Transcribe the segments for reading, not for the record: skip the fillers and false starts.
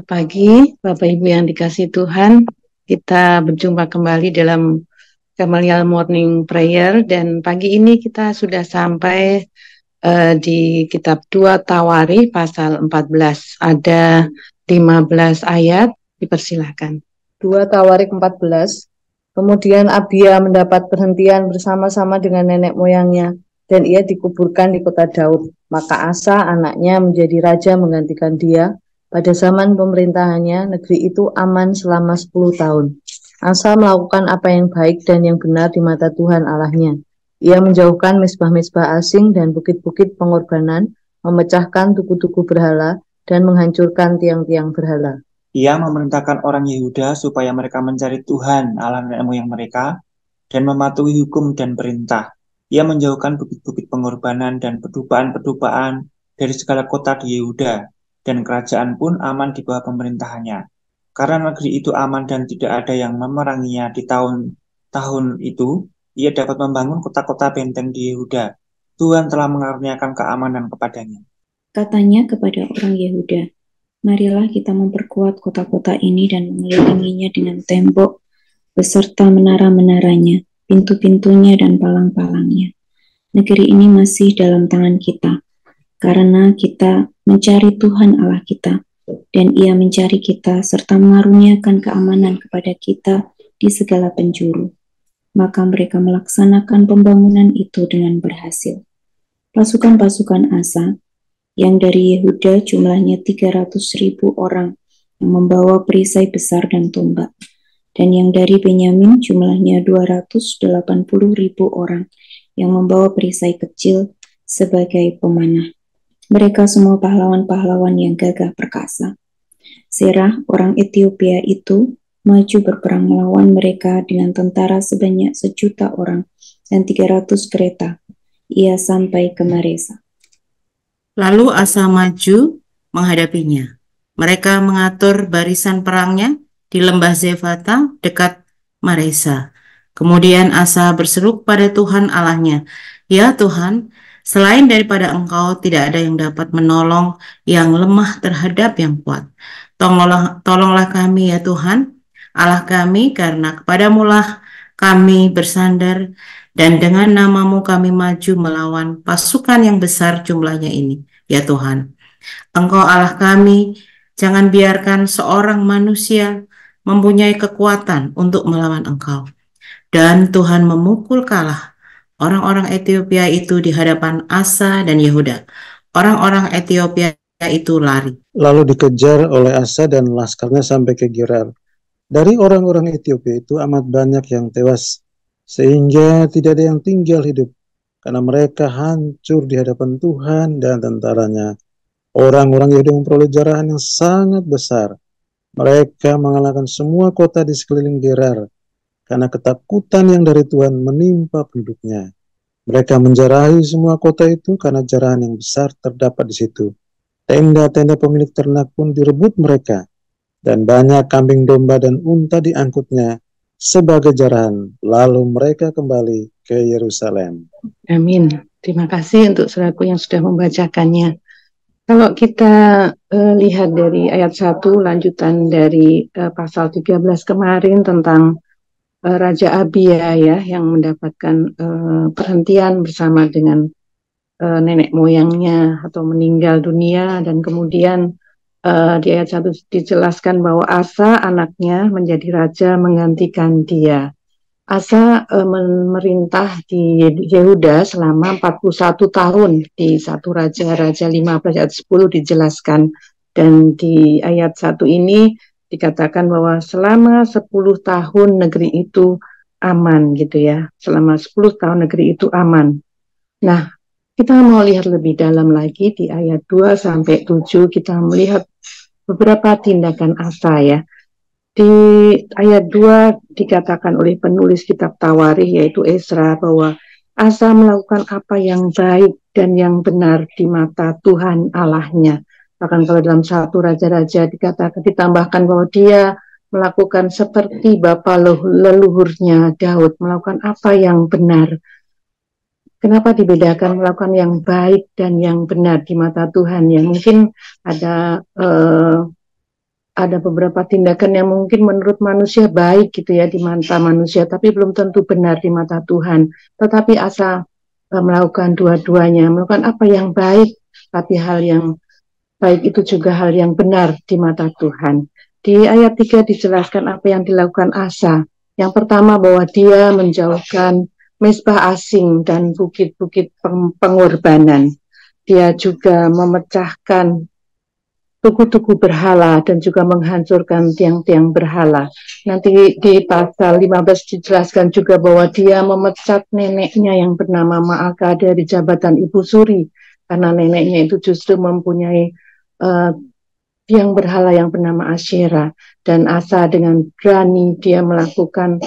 Selamat pagi, Bapak Ibu yang dikasihi Tuhan. Kita berjumpa kembali dalam Gamaliel Morning Prayer, dan pagi ini kita sudah sampai di kitab 2 Tawarikh pasal 14. Ada 15 ayat, dipersilahkan. 2 Tawarikh 14. Kemudian Abia mendapat perhentian bersama-sama dengan nenek moyangnya, dan ia dikuburkan di kota Daud. Maka Asa anaknya menjadi raja menggantikan dia. Pada zaman pemerintahannya, negeri itu aman selama 10 tahun. Asa melakukan apa yang baik dan yang benar di mata Tuhan Allahnya. Ia menjauhkan mezbah-mezbah asing dan bukit-bukit pengorbanan, memecahkan tugu-tugu berhala, dan menghancurkan tiang-tiang berhala. Ia memerintahkan orang Yehuda supaya mereka mencari Tuhan Allah nenek moyang mereka dan mematuhi hukum dan perintah. Ia menjauhkan bukit-bukit pengorbanan dan pedupaan-pedupaan dari segala kota di Yehuda, dan kerajaan pun aman di bawah pemerintahannya. Karena negeri itu aman dan tidak ada yang memeranginya di tahun-tahun itu, ia dapat membangun kota-kota benteng di Yehuda. Tuhan telah mengaruniakan keamanan kepadanya. Katanya kepada orang Yehuda, marilah kita memperkuat kota-kota ini dan mengelilinginya dengan tembok beserta menara-menaranya, pintu-pintunya dan palang-palangnya. Negeri ini masih dalam tangan kita, karena kita mencari Tuhan Allah kita, dan Ia mencari kita serta mengaruniakan keamanan kepada kita di segala penjuru. Maka mereka melaksanakan pembangunan itu dengan berhasil. Pasukan-pasukan Asa yang dari Yehuda jumlahnya 300.000 orang yang membawa perisai besar dan tombak, dan yang dari Benyamin jumlahnya 280.000 orang yang membawa perisai kecil sebagai pemanah. Mereka semua pahlawan-pahlawan yang gagah perkasa. Serah orang Ethiopia itu maju berperang melawan mereka dengan tentara sebanyak 1.000.000 orang dan 300 kereta. Ia sampai ke Maresa. Lalu Asa maju menghadapinya. Mereka mengatur barisan perangnya di lembah Zefata dekat Maresa. Kemudian Asa berseru pada Tuhan Allahnya, "Ya Tuhan, selain daripada Engkau tidak ada yang dapat menolong yang lemah terhadap yang kuat. Tolonglah kami ya Tuhan, Allah kami, karena kepadamulah kami bersandar, dan dengan namamu kami maju melawan pasukan yang besar jumlahnya ini. Ya Tuhan, Engkau Allah kami, jangan biarkan seorang manusia mempunyai kekuatan untuk melawan Engkau." Dan Tuhan memukul kalah orang-orang Ethiopia itu di hadapan Asa dan Yehuda. Orang-orang Ethiopia itu lari. Lalu dikejar oleh Asa dan laskarnya sampai ke Gerar. Dari orang-orang Ethiopia itu amat banyak yang tewas, sehingga tidak ada yang tinggal hidup, karena mereka hancur di hadapan Tuhan dan tentaranya. Orang-orang Yehuda memperoleh jarahan yang sangat besar. Mereka mengalahkan semua kota di sekeliling Gerar, karena ketakutan yang dari Tuhan menimpa penduduknya. Mereka menjarahi semua kota itu karena jarahan yang besar terdapat di situ. Tenda-tenda pemilik ternak pun direbut mereka, dan banyak kambing domba dan unta diangkutnya sebagai jarahan. Lalu mereka kembali ke Yerusalem. Amin. Terima kasih untuk saudaraku yang sudah membacakannya. Kalau kita lihat dari ayat 1, lanjutan dari pasal 13 kemarin tentang Raja Abia ya, yang mendapatkan perhentian bersama dengan nenek moyangnya atau meninggal dunia, dan kemudian di ayat 1 dijelaskan bahwa Asa anaknya menjadi raja menggantikan dia. Asa memerintah di Yehuda selama 41 tahun. Di 1 Raja 15 ayat 10 dijelaskan, dan di ayat 1 ini dikatakan bahwa selama 10 tahun negeri itu aman gitu ya. Selama 10 tahun negeri itu aman. Nah, kita mau lihat lebih dalam lagi di ayat 2 sampai 7, kita melihat beberapa tindakan Asa ya. Di ayat 2 dikatakan oleh penulis kitab Tawarikh yaitu Ezra bahwa Asa melakukan apa yang baik dan yang benar di mata Tuhan Allahnya. Bahkan kalau dalam 1 Raja-Raja ditambahkan bahwa dia melakukan seperti bapa leluhurnya Daud, melakukan apa yang benar. Kenapa dibedakan melakukan yang baik dan yang benar di mata Tuhan ya? Mungkin ada ada beberapa tindakan yang mungkin menurut manusia baik gitu ya di mata manusia, tapi belum tentu benar di mata Tuhan. Tetapi Asa melakukan dua-duanya, melakukan apa yang baik, tapi hal yang baik itu juga hal yang benar di mata Tuhan. Di ayat 3 dijelaskan apa yang dilakukan Asa. Yang pertama bahwa dia menjauhkan mezbah asing dan bukit-bukit pengorbanan. Dia juga memecahkan tugu-tugu berhala dan juga menghancurkan tiang-tiang berhala. Nanti di pasal 15 dijelaskan juga bahwa dia memecat neneknya yang bernama Maaka dari jabatan ibu suri, karena neneknya itu justru mempunyai tiang berhala yang bernama Asyera. Dan Asa dengan berani dia melakukan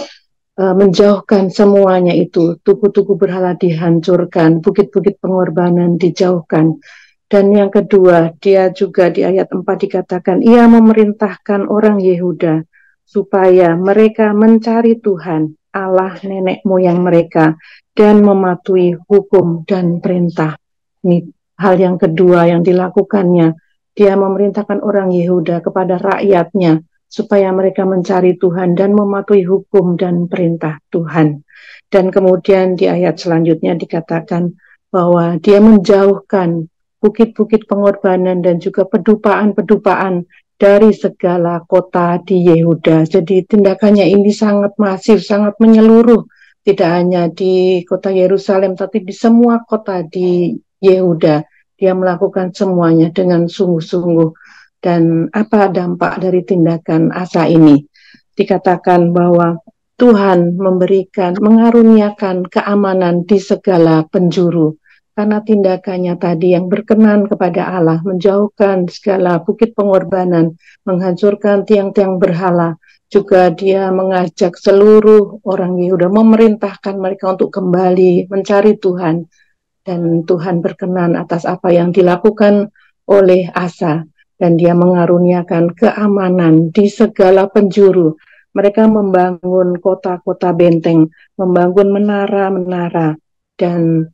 menjauhkan semuanya itu, tugu-tugu berhala dihancurkan, bukit-bukit pengorbanan dijauhkan. Dan yang kedua, dia juga di ayat 4 dikatakan, ia memerintahkan orang Yehuda supaya mereka mencari Tuhan, Allah nenek moyang mereka, dan mematuhi hukum dan perintah. Ini hal yang kedua yang dilakukannya. Dia memerintahkan orang Yehuda kepada rakyatnya, supaya mereka mencari Tuhan dan mematuhi hukum dan perintah Tuhan. Dan kemudian di ayat selanjutnya dikatakan bahwa dia menjauhkan bukit-bukit pengorbanan dan juga pedupaan-pedupaan dari segala kota di Yehuda. Jadi tindakannya ini sangat masif, sangat menyeluruh. Tidak hanya di kota Yerusalem, tapi di semua kota di Yehuda. Dia melakukan semuanya dengan sungguh-sungguh. Dan apa dampak dari tindakan Asa ini? Dikatakan bahwa Tuhan mengaruniakan keamanan di segala penjuru. Karena tindakannya tadi yang berkenan kepada Allah, menjauhkan segala bukit pengorbanan, menghancurkan tiang-tiang berhala. Juga dia mengajak seluruh orang Yehuda, memerintahkan mereka untuk kembali mencari Tuhan. Dan Tuhan berkenan atas apa yang dilakukan oleh Asa. Dan dia mengaruniakan keamanan di segala penjuru. Mereka membangun kota-kota benteng, membangun menara-menara, dan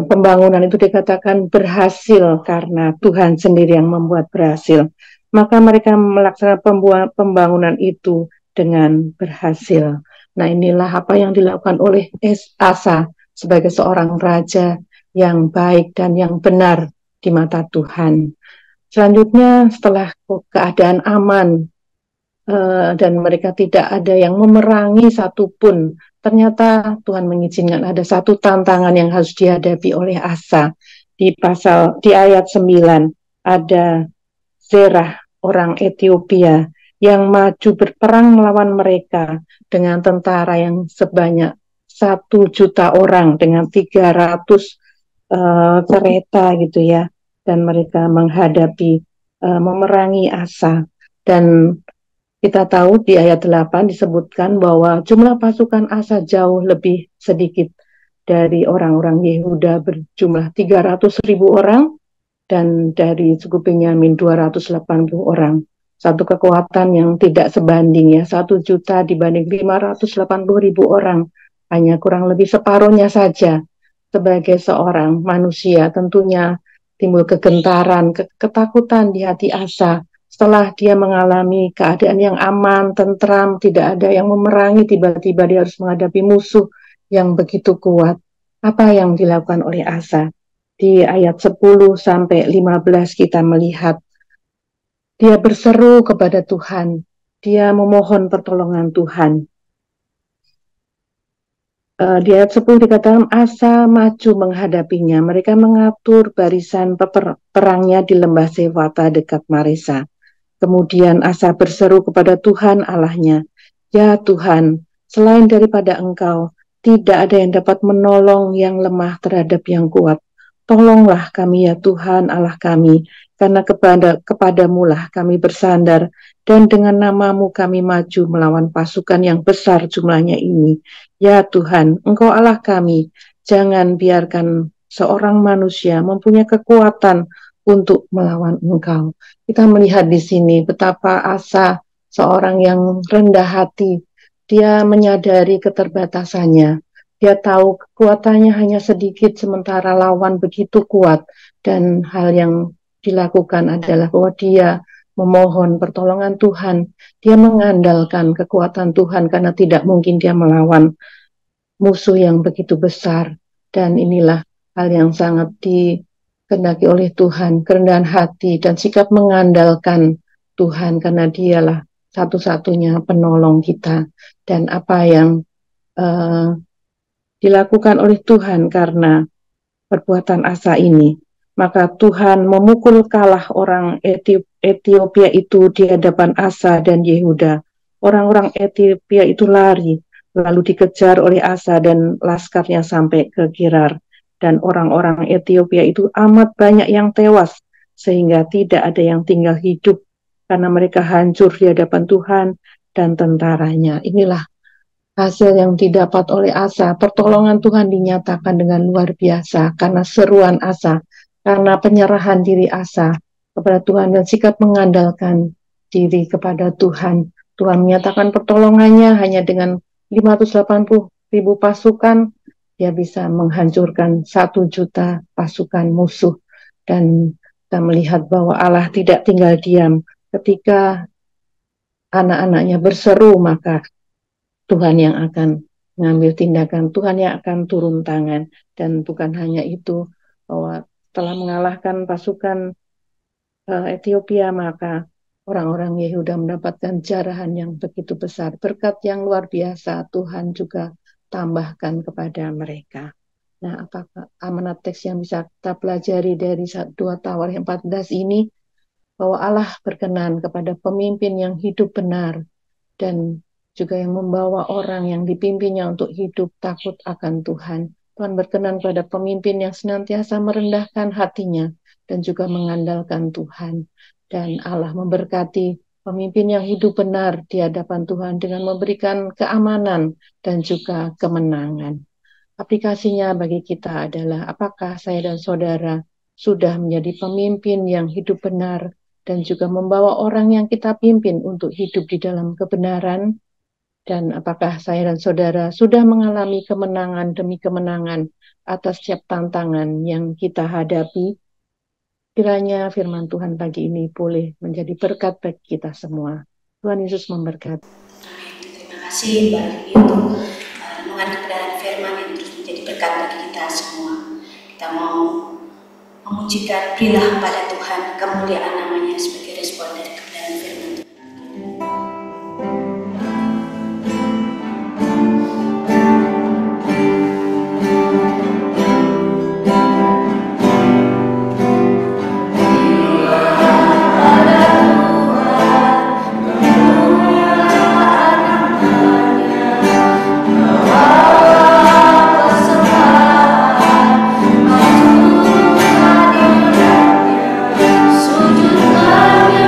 pembangunan itu dikatakan berhasil karena Tuhan sendiri yang membuat berhasil. Maka mereka melaksanakan pembangunan itu dengan berhasil. Nah, inilah apa yang dilakukan oleh Asa sebagai seorang raja yang baik dan yang benar di mata Tuhan. Selanjutnya, setelah keadaan aman dan mereka tidak ada yang memerangi satupun, ternyata Tuhan mengizinkan ada satu tantangan yang harus dihadapi oleh Asa. Di ayat 9 ada Zerah, orang Ethiopia, yang maju berperang melawan mereka dengan tentara yang sebanyak 1.000.000 orang dengan 300 kereta gitu ya. Dan mereka menghadapi memerangi Asa. Dan kita tahu di ayat 8 disebutkan bahwa jumlah pasukan Asa jauh lebih sedikit dari orang-orang Yehuda, berjumlah 300.000 orang, dan dari suku Benyamin 280 orang. Satu kekuatan yang tidak sebanding ya, 1.000.000 dibanding 580.000 orang, hanya kurang lebih separuhnya saja. Sebagai seorang manusia tentunya timbul kegentaran, ketakutan di hati Asa. Setelah dia mengalami keadaan yang aman, tentram, tidak ada yang memerangi, tiba-tiba dia harus menghadapi musuh yang begitu kuat. Apa yang dilakukan oleh Asa? Di ayat 10-15 kita melihat dia berseru kepada Tuhan, dia memohon pertolongan Tuhan. Di ayat 10 dikatakan Asa maju menghadapinya. Mereka mengatur barisan perangnya di lembah Zefata dekat Maresa. Kemudian Asa berseru kepada Tuhan Allahnya, ya Tuhan, selain daripada Engkau, tidak ada yang dapat menolong yang lemah terhadap yang kuat. Tolonglah kami ya Tuhan Allah kami, karena kepadamulah kami bersandar, dan dengan namamu kami maju melawan pasukan yang besar jumlahnya ini. Ya Tuhan, Engkau Allah kami, jangan biarkan seorang manusia mempunyai kekuatan untuk melawan Engkau. Kita melihat di sini betapa Asa seorang yang rendah hati. Dia menyadari keterbatasannya. Dia tahu kekuatannya hanya sedikit sementara lawan begitu kuat. Dan hal yang dilakukan adalah bahwa dia memohon pertolongan Tuhan. Dia mengandalkan kekuatan Tuhan karena tidak mungkin dia melawan musuh yang begitu besar. Dan inilah hal yang sangat dikehendaki oleh Tuhan, kerendahan hati dan sikap mengandalkan Tuhan karena dialah satu-satunya penolong kita. Dan apa yang dilakukan oleh Tuhan karena perbuatan Asa ini, maka Tuhan memukul kalah orang Ethiopia itu di hadapan Asa dan Yehuda. Orang-orang Ethiopia itu lari, lalu dikejar oleh Asa dan laskarnya sampai ke Gerar. Dan orang-orang Ethiopia itu amat banyak yang tewas, sehingga tidak ada yang tinggal hidup, karena mereka hancur di hadapan Tuhan dan tentaranya. Inilah hasil yang didapat oleh Asa. Pertolongan Tuhan dinyatakan dengan luar biasa karena seruan Asa, karena penyerahan diri Asa kepada Tuhan dan sikap mengandalkan diri kepada Tuhan. Tuhan menyatakan pertolongannya hanya dengan 580.000 pasukan, dia bisa menghancurkan 1 juta pasukan musuh. Dan kita melihat bahwa Allah tidak tinggal diam. Ketika anak-anaknya berseru, maka Tuhan yang akan mengambil tindakan, Tuhan yang akan turun tangan. Dan bukan hanya itu, bahwa telah mengalahkan pasukan Ethiopia, maka orang-orang Yehuda mendapatkan jarahan yang begitu besar. Berkat yang luar biasa Tuhan juga tambahkan kepada mereka. Nah, apakah amanat teks yang bisa kita pelajari dari 2 Tawarikh 14 ini, bahwa Allah berkenan kepada pemimpin yang hidup benar dan juga yang membawa orang yang dipimpinnya untuk hidup takut akan Tuhan. Tuhan berkenan pada pemimpin yang senantiasa merendahkan hatinya dan juga mengandalkan Tuhan. Dan Allah memberkati pemimpin yang hidup benar di hadapan Tuhan dengan memberikan keamanan dan juga kemenangan. Aplikasinya bagi kita adalah, apakah saya dan saudara sudah menjadi pemimpin yang hidup benar dan juga membawa orang yang kita pimpin untuk hidup di dalam kebenaran? Dan apakah saya dan saudara sudah mengalami kemenangan demi kemenangan atas setiap tantangan yang kita hadapi? Kiranya firman Tuhan pagi ini boleh menjadi berkat bagi kita semua. Tuhan Yesus memberkati. Terima kasih Mbak Lili untuk renungan kebenaran firman yang terus menjadi berkat bagi kita semua. Kita mau memujikan berilah pada Tuhan kemuliaan namanya sebagai respon dari kebenaran firman Tuhan. Sujud kami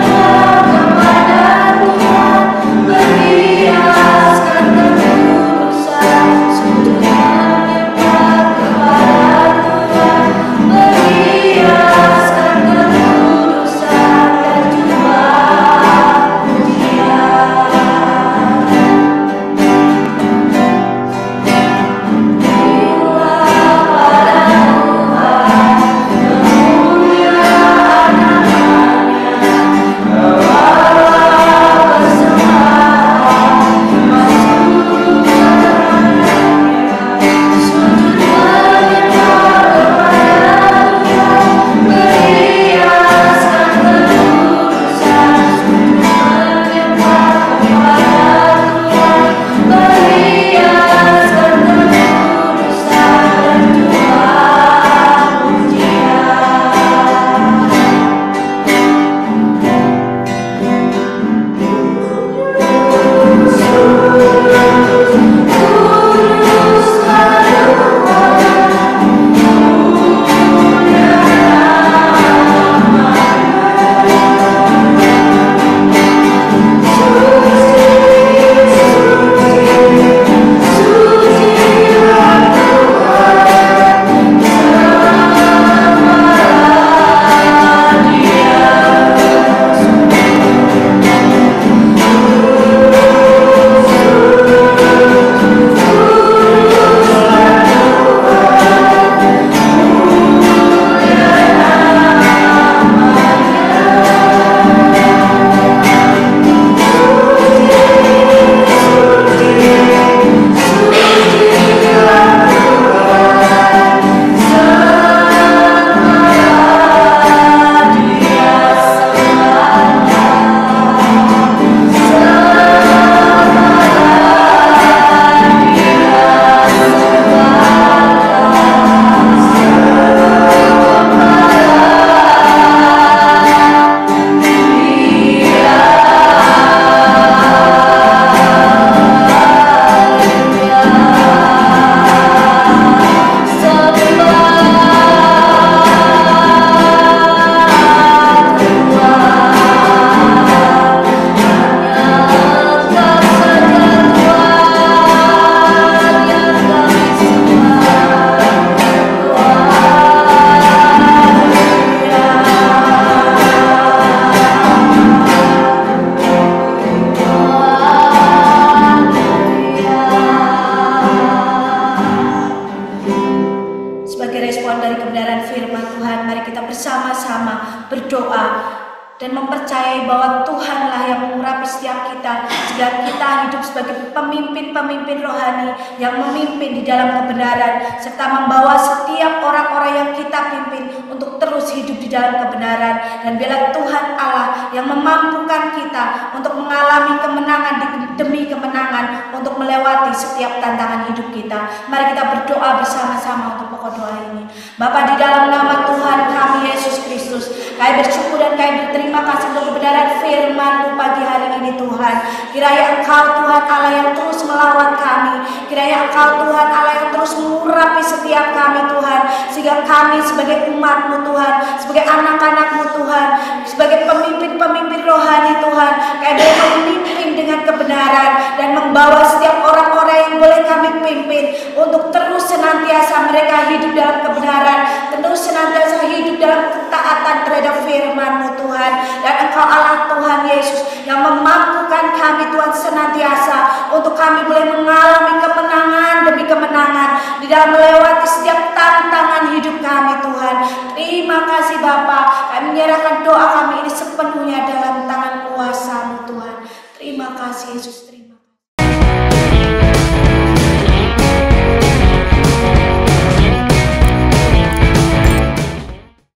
dari kebenaran firman Tuhan, mari kita bersama-sama berdoa dan mempercayai bahwa Tuhanlah yang mengurapi setiap kita, jika kita hidup sebagai pemimpin-pemimpin rohani yang memimpin di dalam kebenaran, serta membawa setiap orang-orang yang kita pimpin untuk terus hidup di dalam kebenaran. Dan biarlah Tuhan Allah yang memampukan kita untuk mengalami kemenangan demi kemenangan, untuk melewati setiap tantangan hidup kita. Mari kita berdoa bersama-sama untuk pokok doa ini. Bapa, di dalam nama Tuhan kami Yesus Kristus, kami bersyukur dan kami berterima kasih untuk kebenaran firman-Mu pagi hari ini Tuhan. Kiranya Engkau Tuhan Allah yang terus melawat kami, kiranya Engkau Tuhan Allah yang terus mengurapi setiap kami Tuhan, sehingga kami sebagai umat-Mu Tuhan, sebagai anak-anak-Mu Tuhan, sebagai pemimpin-pemimpin rohani Tuhan, kami boleh memimpin dengan kebenaran dan membawa setiap orang-orang yang boleh kami pimpin untuk terus senantiasa mereka hidup dalam kebenaran, terus senantiasa hidup dalam ketaatan terhadap firman-Mu Tuhan. Dan Engkau Allah Tuhan Yesus yang memampukan kami Tuhan senantiasa untuk kami boleh mengalami kemenangan demi kemenangan di dalam melewati setiap tantangan hidup kami Tuhan. Terima kasih Bapa, kami menyerahkan doa kami ini sepenuhnya dalam tangan kuasa-Mu Tuhan. Terima kasih Yesus.